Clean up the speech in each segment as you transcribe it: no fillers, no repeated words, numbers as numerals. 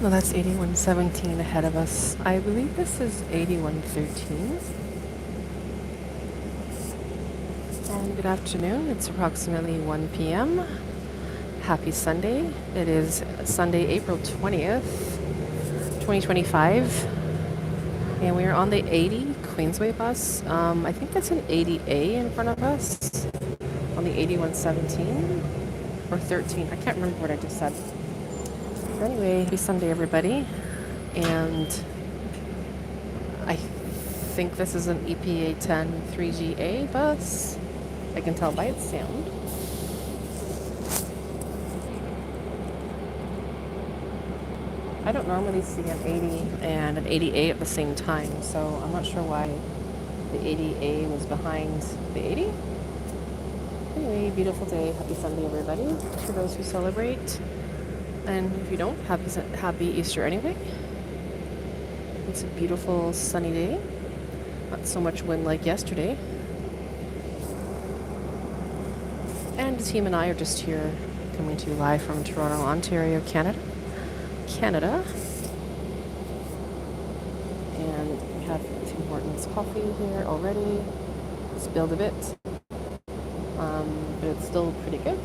No, that's 8117 ahead of us. I believe this is 8113. And good afternoon. It's approximately 1 p.m. Happy Sunday. It is Sunday, April 20th, 2025. And we are on the 80 Queensway bus. I think that's an 80A in front of us on the 8117 or 13. I can't remember what I just said. Anyway, happy Sunday, everybody. And I think this is an EPA 10 3GA bus. I can tell by its sound. I don't normally see an 80 and an 80A at the same time, so I'm not sure why the 80A was behind the 80. Anyway, beautiful day. Happy Sunday, everybody. For those who celebrate. And if you don't, happy Easter anyway. It's a beautiful sunny day. Not so much wind like yesterday. And the team and I are just here coming to you live from Toronto, Ontario, Canada. And we have Tim Hortons coffee here already. Spilled a bit. But it's still pretty good.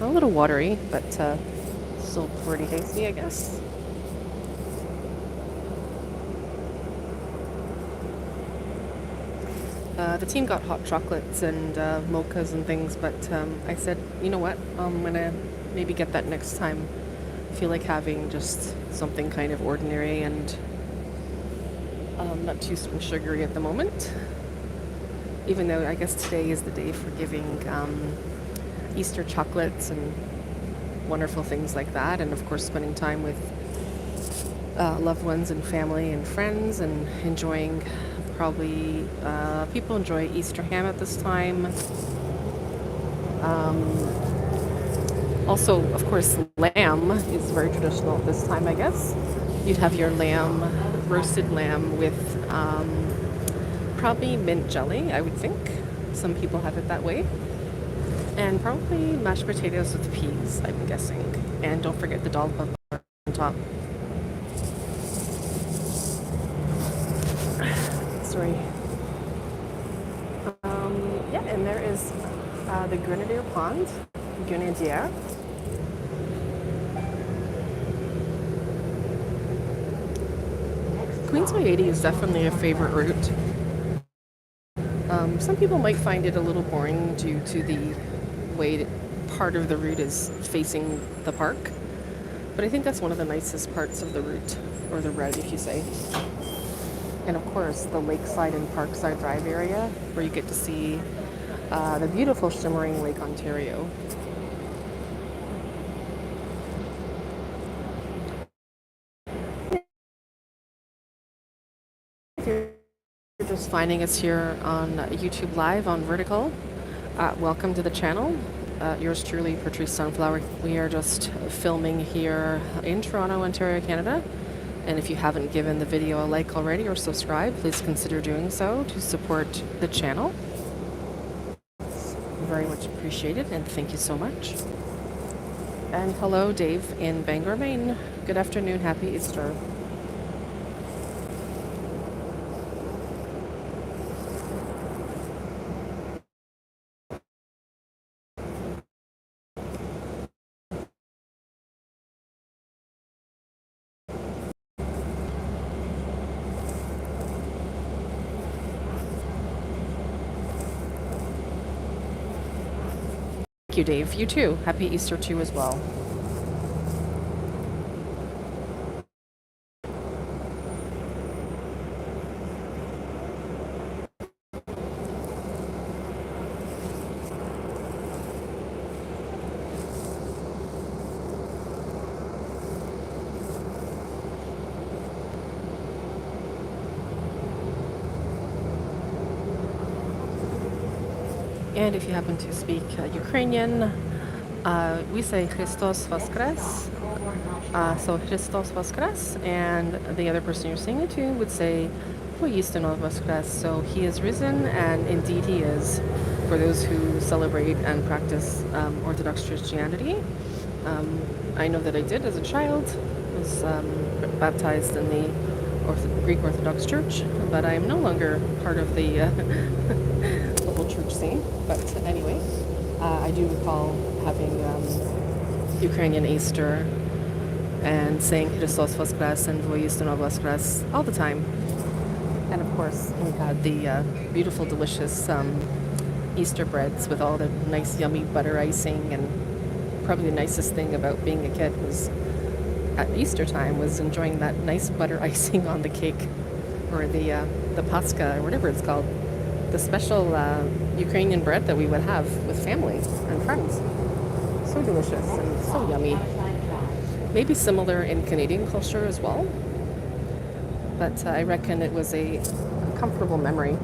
A little watery, but still pretty tasty, I guess. The team got hot chocolates and mochas and things, but I said, you know what, I'm gonna maybe get that next time. I feel like having just something kind of ordinary and not too sugary at the moment. Even though I guess today is the day for giving Easter chocolates and wonderful things like that, and of course spending time with loved ones and family and friends and enjoying probably people enjoy Easter ham at this time. Also, of course, lamb is very traditional at this time, I guess. You'd have your roasted lamb with probably mint jelly, I would think. Some people have it that way. And probably mashed potatoes with peas, I'm guessing. And don't forget the dollop of butter on top. Sorry. Yeah, and there is the Grenadier Pond. Grenadier. Queensway 80 is definitely a favorite route. Some people might find it a little boring due to the way part of the route is facing the park. But I think that's one of the nicest parts of the route, or the route, if you say. And of course, the Lakeside and Parkside Drive area, where you get to see the beautiful shimmering Lake Ontario. If you're just finding us here on YouTube Live on Vertical, welcome to the channel. Yours truly, Patrece Sunflower. We are just filming here in Toronto, Ontario, Canada. And if you haven't given the video a like already or subscribe, please consider doing so to support the channel. Very much appreciated, and thank you so much. And hello, Dave in Bangor, Maine. Good afternoon, happy Easter. Thank you, Dave. You too. Happy Easter to you as well. And if you happen to speak Ukrainian, we say Christos Voskres. So Christos Voskres, and the other person you're saying it to would say Poistino Voskres. So he is risen, and indeed he is, for those who celebrate and practice Orthodox Christianity. I know that I did as a child. Was baptized in the Greek Orthodox Church, but I am no longer part of the local church scene. But anyway, I do recall having Ukrainian Easter and saying Christos Voskres and Voistino Voskres all the time. And of course, we had the beautiful, delicious Easter breads with all the nice, yummy butter icing. And probably the nicest thing about being a kid was at Easter time was enjoying that nice butter icing on the cake, or the paska, or whatever it's called, the special Ukrainian bread that we would have with family and friends. So delicious and so yummy. Maybe similar in Canadian culture as well, but I reckon it was a comfortable memory.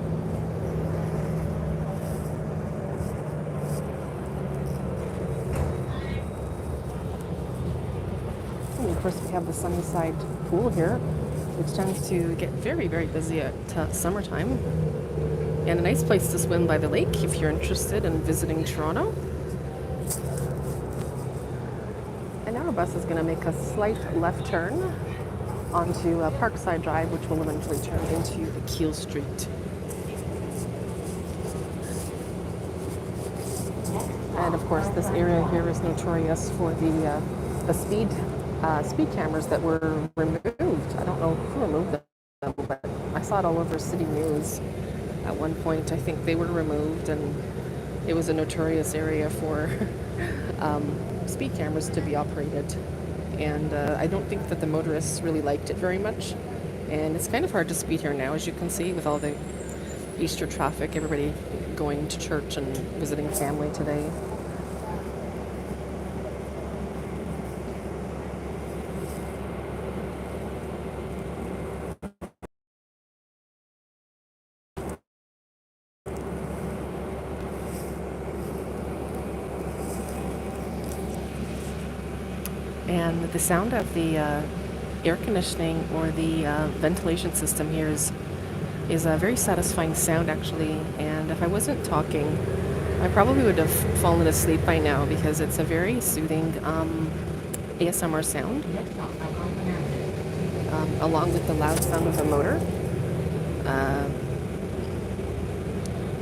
And of course, we have the Sunnyside pool here, which tends to get very, very busy at summertime. And a nice place to swim by the lake if you're interested in visiting Toronto. And now our bus is going to make a slight left turn onto Parkside Drive, which will eventually turn into the Keele Street. And of course, this area here is notorious for the speed cameras that were removed. I don't know who removed them, but I saw it all over City News at one point. I think they were removed, and it was a notorious area for speed cameras to be operated. And I don't think that the motorists really liked it very much. And it's kind of hard to speed here now, as you can see, with all the Easter traffic, everybody going to church and visiting family today. And the sound of the air conditioning or the ventilation system here is a very satisfying sound, actually. And if I wasn't talking, I probably would have fallen asleep by now, because it's a very soothing ASMR sound, along with the loud sound of the motor.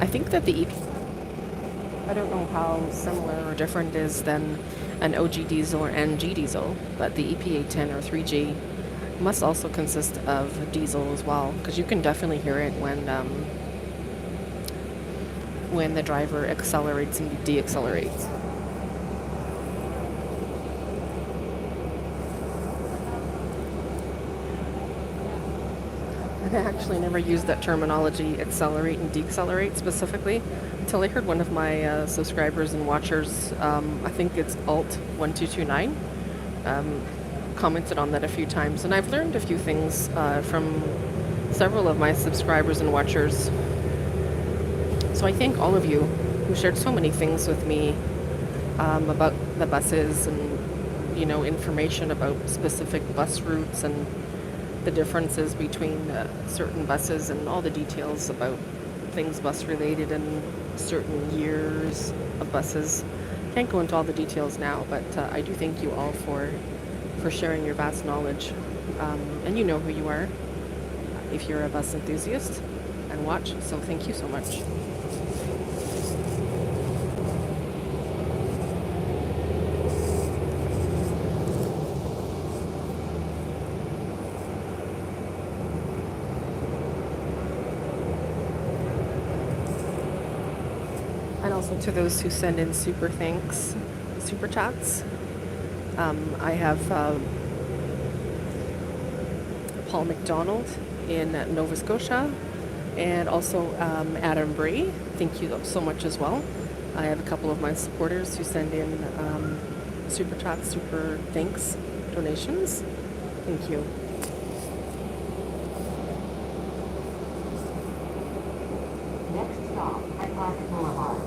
I think that the EP, I don't know how similar or different it is than an OG diesel or NG diesel, but the EP810 or 3G must also consist of diesel as well, because you can definitely hear it when the driver accelerates and deaccelerates. And I actually never used that terminology, accelerate and decelerate, specifically until I heard one of my subscribers and watchers, I think it's Alt1229, commented on that a few times. And I've learned a few things from several of my subscribers and watchers. So I thank all of you who shared so many things with me about the buses, and information about specific bus routes and the differences between certain buses, and all the details about things bus related and certain years of buses. Can't go into all the details now, but I do thank you all for sharing your vast knowledge. And you know who you are if you're a bus enthusiast and watch, so thank you so much. And also to those who send in super thanks, super chats. I have Paul McDonald in Nova Scotia, and also Adam Bray. Thank you so much as well. I have a couple of my supporters who send in super chats, super thanks, donations. Thank you. Next stop, Patrece Boulevard.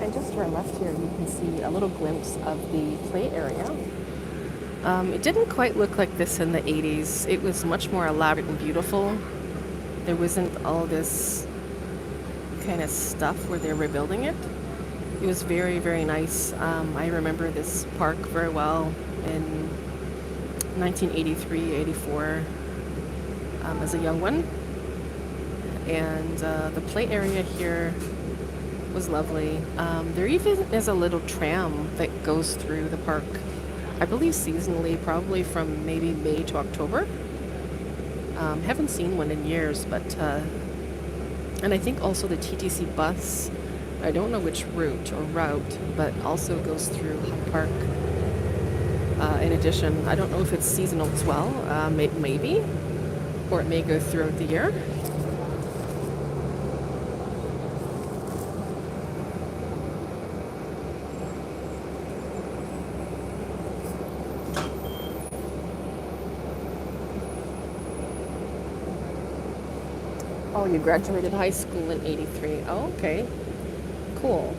And just to our left here, you can see a little glimpse of the play area. It didn't quite look like this in the 80s. It was much more elaborate and beautiful. There wasn't all this kind of stuff where they were building it. It was very, very nice. I remember this park very well in 1983, 84 as a young one. And the play area here was lovely. There even is a little tram that goes through the park, I believe seasonally, probably from maybe May to October. Haven't seen one in years, but and I think also the TTC bus, I don't know which route, but also goes through Hyde Park. In addition, I don't know if it's seasonal as well, maybe, or it may go throughout the year. Oh, you graduated high school in 83. Oh, okay. Cool.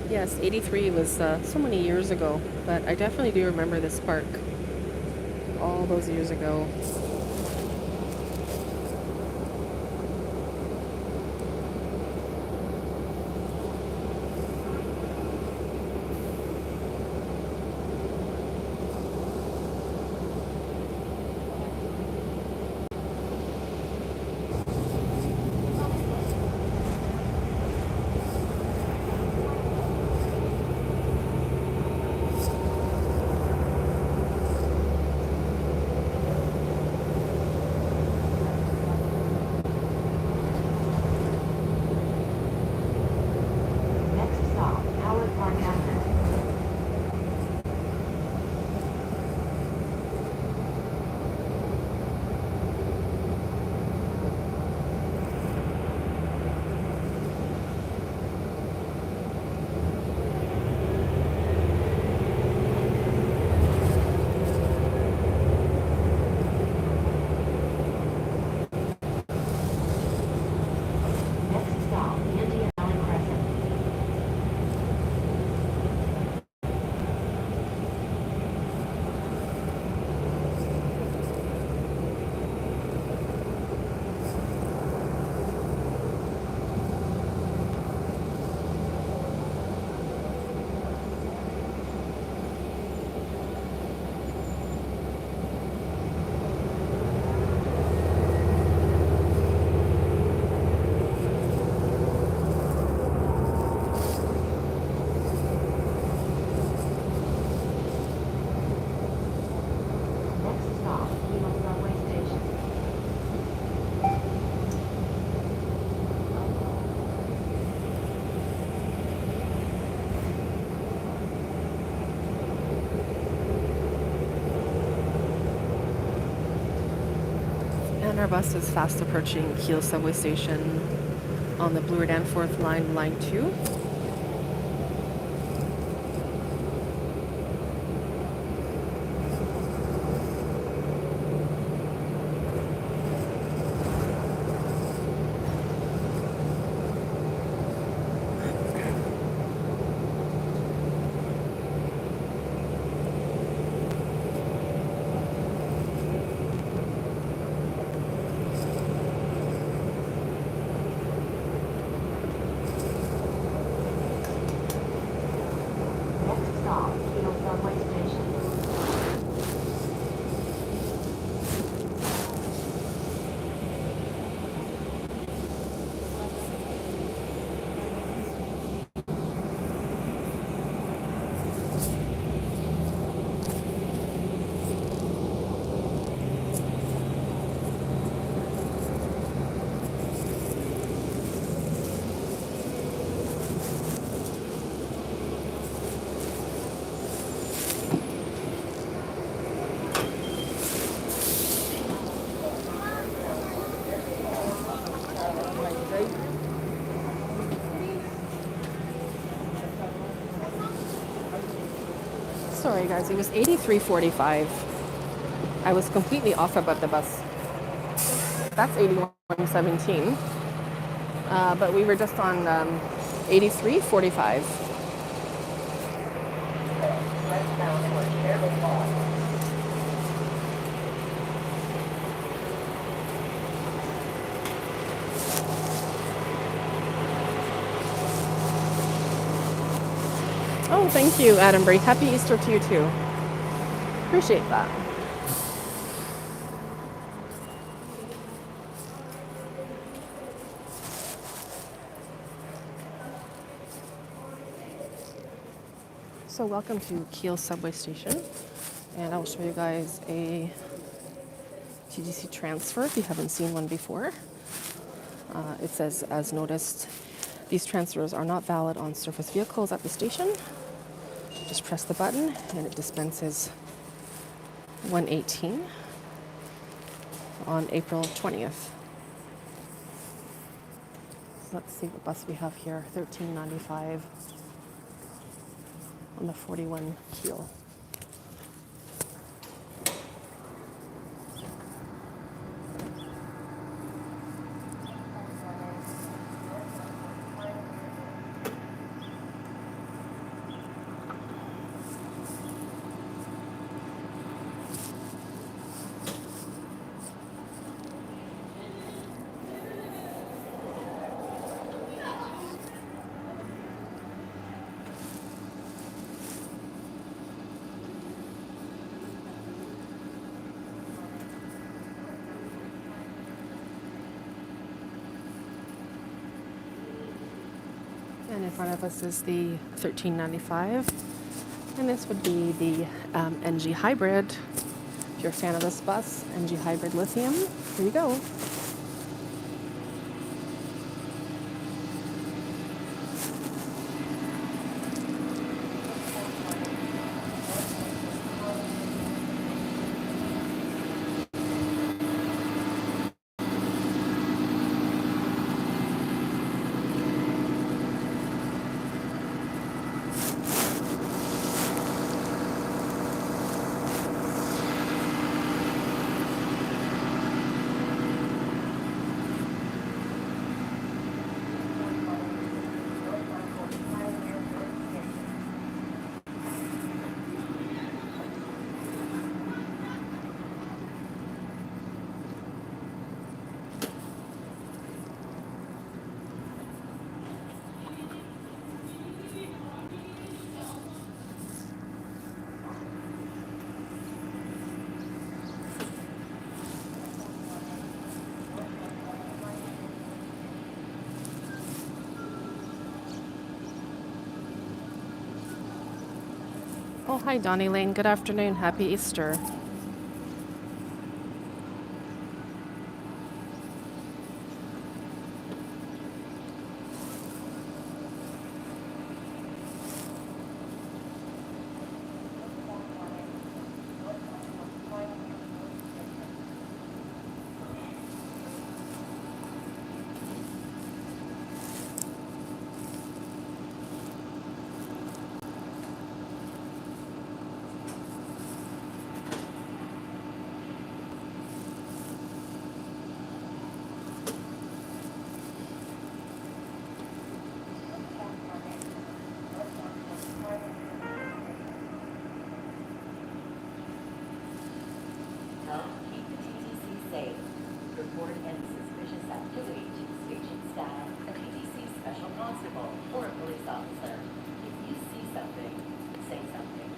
Yes, 83 was so many years ago, but I definitely do remember this park all those years ago. Next stop, Howard Park Avenue. Next stop, Indian Valley Crescent. Next stop, Lima Subway Station. And our bus is fast approaching Keele subway station on the Bloor Danforth line, line 2. Next stop, Keel Subway Station. Sorry guys, it was 83:45. I was completely off about the bus. That's 81:17. But we were just on 83:45. thank you, Adambury. Happy Easter to you too. Appreciate that. So welcome to Kiel subway station, and I'll show you guys a TTC transfer if you haven't seen one before. It says, as noticed, these transfers are not valid on surface vehicles at the station. Just press the button and it dispenses 118 on April 20th. So let's see what bus we have here, 1395 on the 41 Kiel. And in front of us is the 1395. And this would be the NG Hybrid. If you're a fan of this bus, NG Hybrid Lithium, here you go. Oh, hi, Donnie Lane. Good afternoon. Happy Easter. Keep the TTC safe. Report any suspicious activity to the station staff, a TTC special constable, or a police officer. If you see something, say something.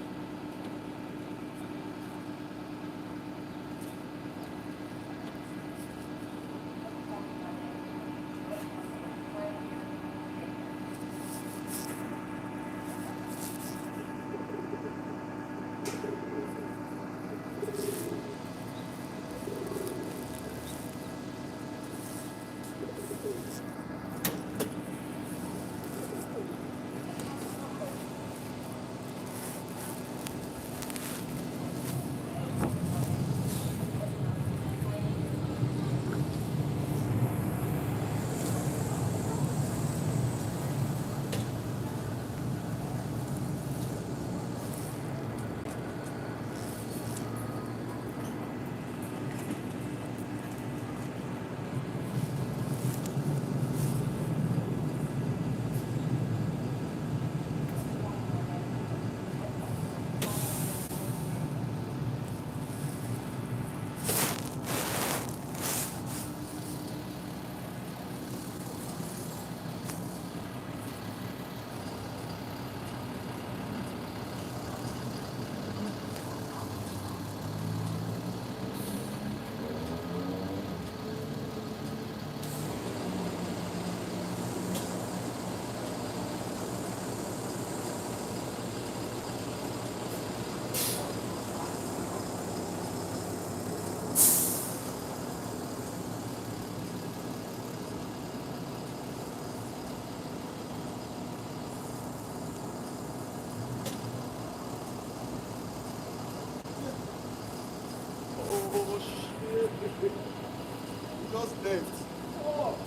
Oh shit. He just left. Oh.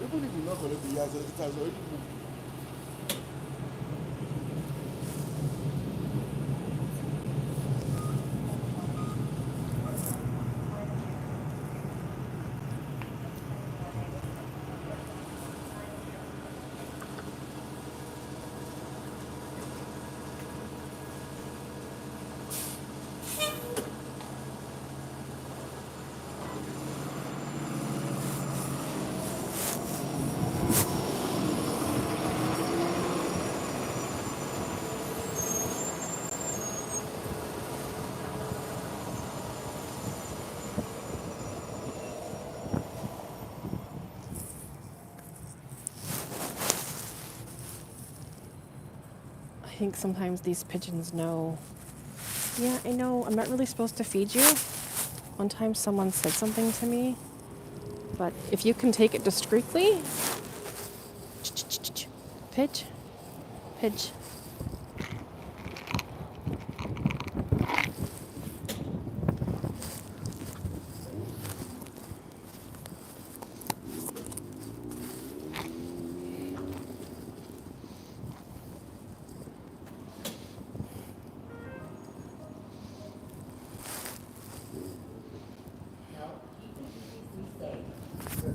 Even if you're not going to be as it has already moved. I think sometimes these pigeons know. Yeah, I know, I'm not really supposed to feed you. One time someone said something to me, but if you can take it discreetly, pitch, pitch.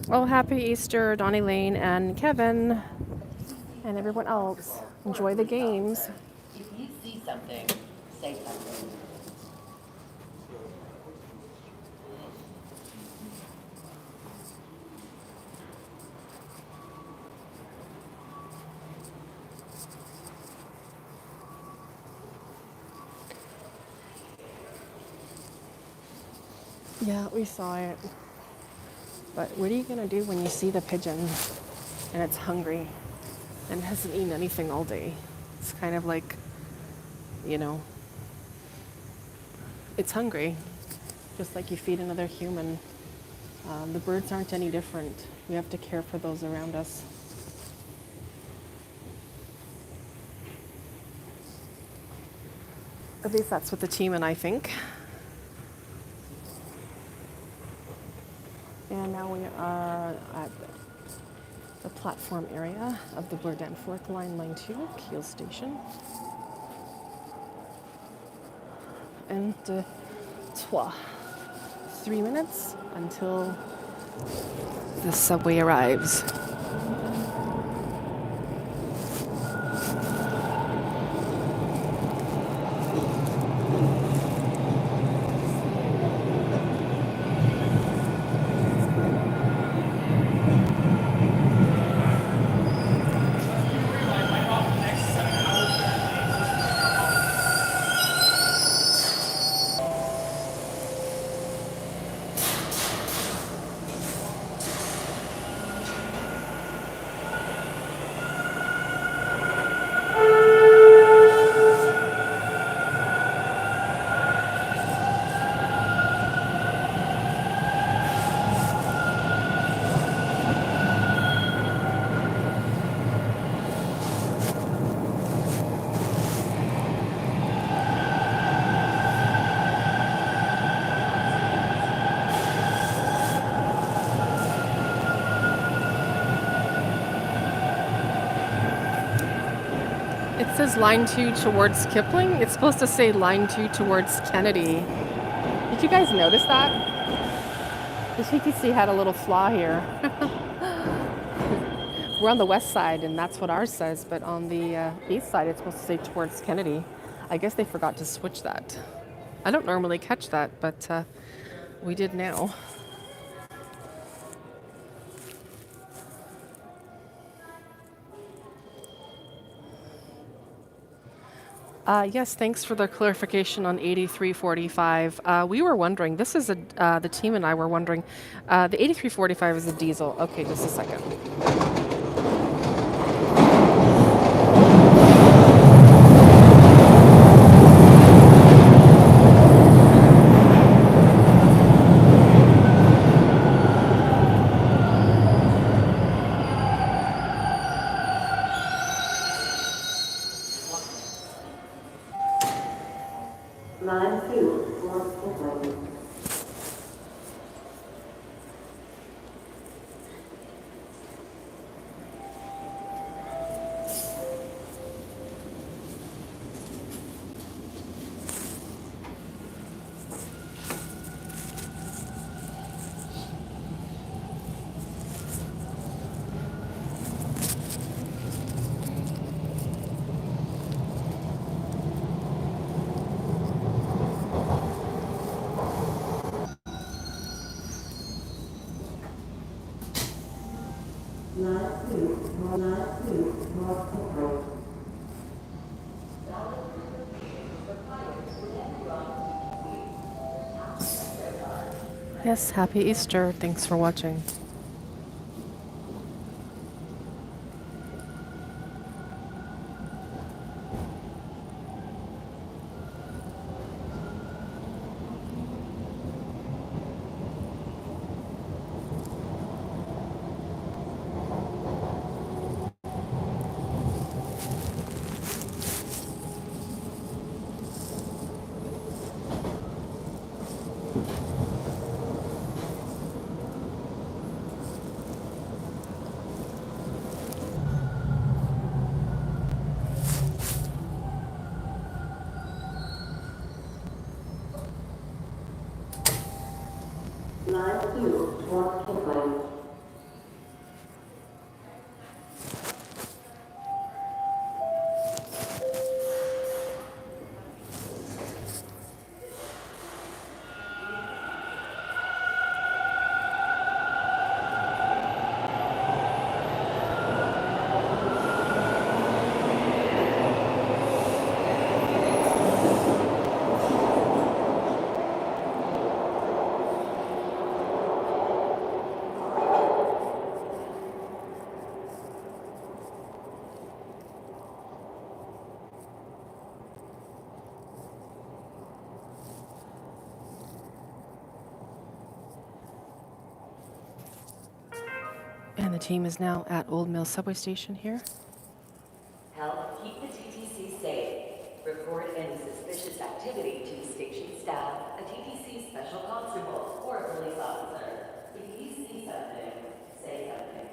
Oh, happy Easter, Donnie Lane and Kevin and everyone else. Enjoy the games. If you see something, say something. Yeah, we saw it. But what are you going to do when you see the pigeon and it's hungry and hasn't eaten anything all day? It's kind of like, you know, it's hungry, just like you feed another human. The birds aren't any different. We have to care for those around us. At least that's what the team and I think. And now we are at the platform area of the Bourdain Fourth Line, Line 2, Kiel Station. And 3 minutes until the subway arrives. says line 2 towards Kipling. It's supposed to say line 2 towards Kennedy. Did you guys notice that? The TTC had a little flaw here. We're on the west side, and that's what ours says, but on the east side, it's supposed to say towards Kennedy. I guess they forgot to switch that. I don't normally catch that, but we did now. Yes, thanks for the clarification on 8345. We were wondering, this is the team and I were wondering, the 8345 is a diesel. Okay, just a second. Line 2 towards Kipling. Yes, happy Easter. Thanks for watching. Line 2 towards Kipling. And the team is now at Old Mill Subway Station here. Help keep the TTC safe. Report any suspicious activity to station staff, a TTC special constable, or a police officer. If you see something, say something.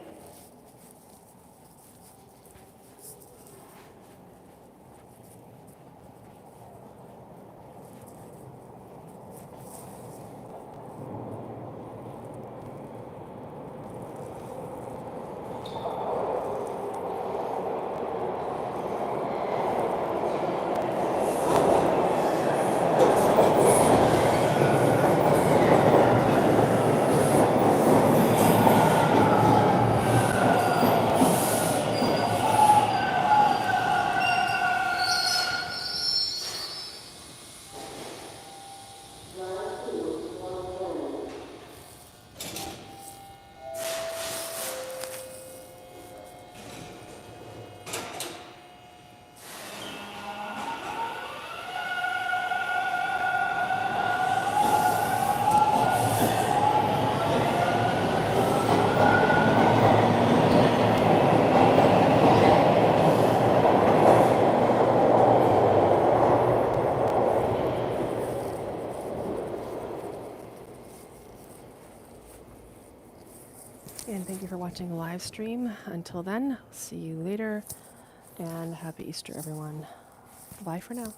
And thank you for watching the live stream. Until then, see you later. And happy Easter, everyone. Bye for now.